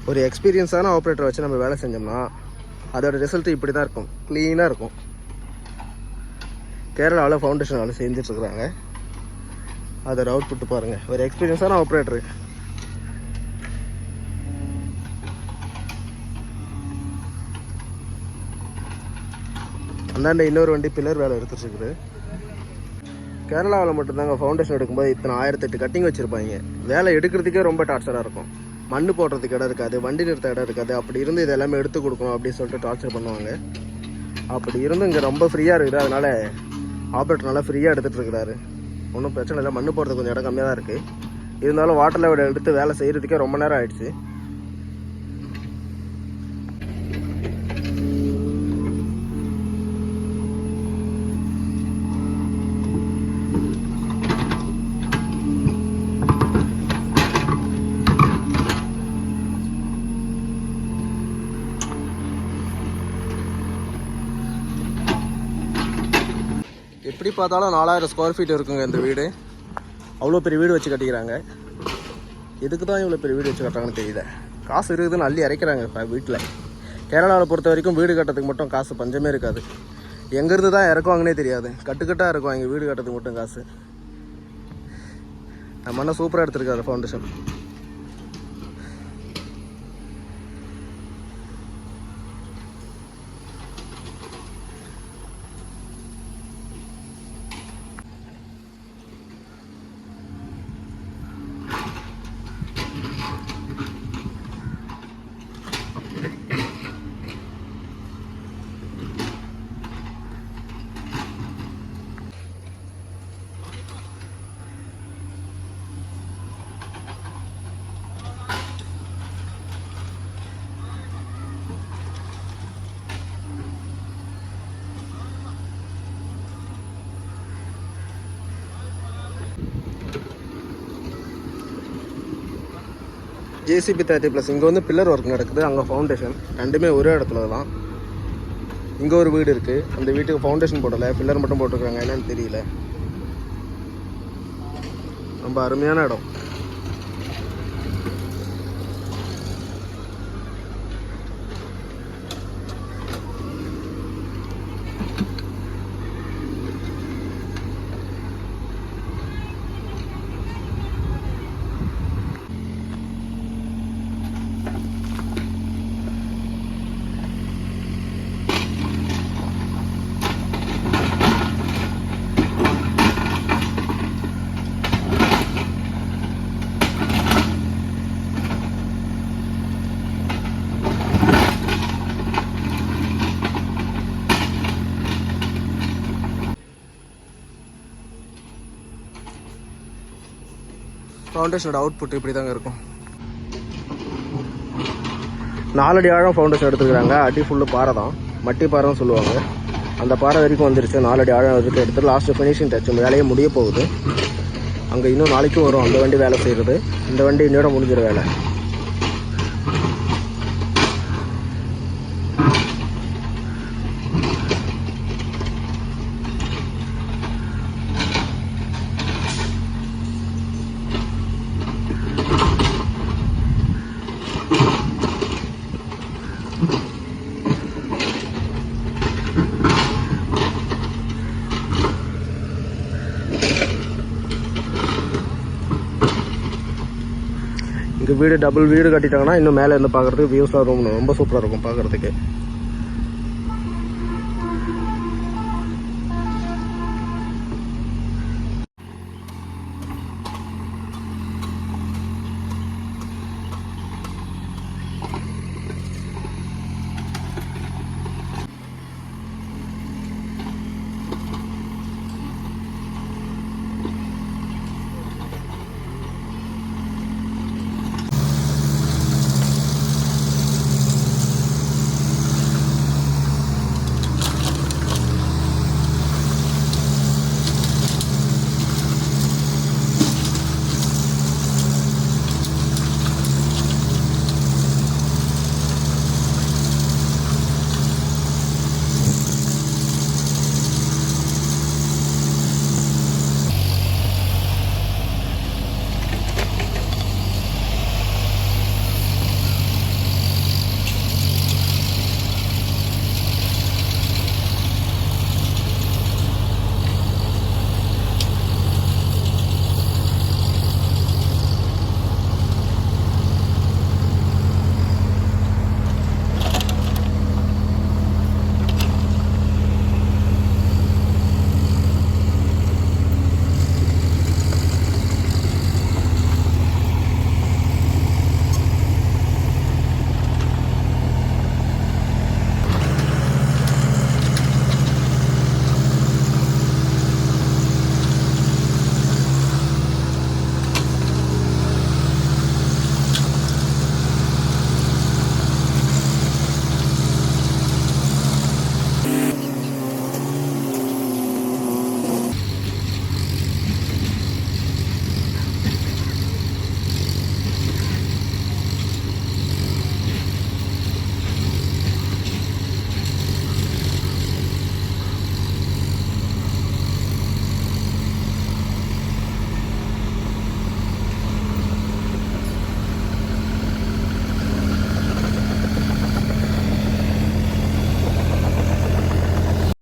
ஒரு எக்ஸ்பீரியன்ஸான ஆப்ரேட்டரை வச்சு நம்ம வேலை செஞ்சோம்னா அதோட ரிசல்ட் இப்படி தான் இருக்கும், க்ளீனாக இருக்கும். கேரளாவில் ஃபவுண்டேஷன் வேலை செஞ்சிட்ருக்குறாங்க. அதோட அவுட்புட்டு பாருங்கள். ஒரு எக்ஸ்பீரியன்ஸான ஆப்ரேட்டரு. அந்தாண்ட இன்னொரு வண்டி பில்லர் வேலை எடுத்துட்டுருக்குது. கேரளாவில் மட்டும்தாங்க ஃபவுண்டேஷன் எடுக்கும்போது இத்தனை 1008 கட்டிங் வச்சுருப்பாங்க. வேலை எடுக்கிறதுக்கே ரொம்ப டார்ச்சராக இருக்கும். மண் போடுறதுக்கு இடம் இருக்காது, வண்டி நிறுத்த இடம் இருக்காது. அப்படி இருந்து இது எல்லாமே எடுத்து கொடுக்கணும் அப்படின்னு சொல்லிட்டு டார்ச்சர் பண்ணுவாங்க. அப்படி இருந்து இங்கே ரொம்ப ஃப்ரீயாக இருக்குது. அதனால் ஆப்ரேட்டர் நல்லா ஃப்ரீயாக எடுத்துகிட்டு இருக்கிறாரு. ஒன்றும் பிரச்சனை இல்லை. மண் போடுறதுக்கு கொஞ்சம் இடம் கம்மியாக தான் இருக்குது. இருந்தாலும் வாட்டர் லெவல் எடுத்து வேலை செய்கிறதுக்கே ரொம்ப நேரம் ஆயிடுச்சு. எப்படி பார்த்தாலும் 4000 ஸ்கொயர் ஃபீட் இருக்குங்க இந்த வீடு. அவ்வளோ பெரிய வீடு வச்சு கட்டிக்கிறாங்க. எதுக்கு தான் இவ்வளோ பெரிய வீடு வச்சு கட்டுறாங்கன்னு தெரியல. காசு இருக்குதுன்னு அள்ளி அரைக்கிறாங்க இப்போ வீட்டில். கேரளாவில் பொறுத்த வரைக்கும் வீடு கட்டுறதுக்கு மட்டும் காசு பஞ்சமே இருக்காது. எங்கேருந்து தான் இறக்குவாங்கன்னே தெரியாது. கட்டுக்கட்டாக இறக்குவாங்க வீடு கட்டுறதுக்கு மட்டும் காசு. நம்ம அண்ணன் சூப்பராக எடுத்துருக்காரு ஃபவுண்டேஷன். JCB 30+. இங்கே வந்து பில்லர் ஒர்க் நடக்குது, அங்கே ஃபவுண்டேஷன். ரெண்டுமே ஒரே இடத்துல தான். இங்கே ஒரு வீடு இருக்குது. அந்த வீட்டுக்கு ஃபவுண்டேஷன் போடலை, பில்லர் மட்டும் போட்டுருக்காங்க. என்னன்னு தெரியல. ரொம்ப அருமையான இடம். ஃபவுண்டேஷனோட அவுட்புட் இப்படி தாங்க இருக்கும். 4 அடி ஆழம் ஃபவுண்டேஷன் எடுத்துக்கிறாங்க. அடி ஃபுல்லு பாறை தான், மட்டி பாறைன்னு சொல்லுவாங்க. அந்த பாறை வரைக்கும் வந்துருச்சு. 4 அடி ஆழம் வரைக்கும் எடுத்து லாஸ்ட்டு ஃபினிஷிங் டச் வேலையே முடிய போகுது. அங்கே இன்னும் நாளைக்கும் வரும் அந்த வண்டி வேலை செய்கிறது. இந்த வண்டி இன்னோட முடிஞ்சிட வேலை. இங்கே வீடு டபுள் வீடு கட்டிட்டாங்கன்னா இன்னும் மேலே இருந்து பார்க்குறதுக்கு வியூஸ்லாம் ரொம்ப சூப்பராக இருக்கும் பார்க்குறதுக்கு.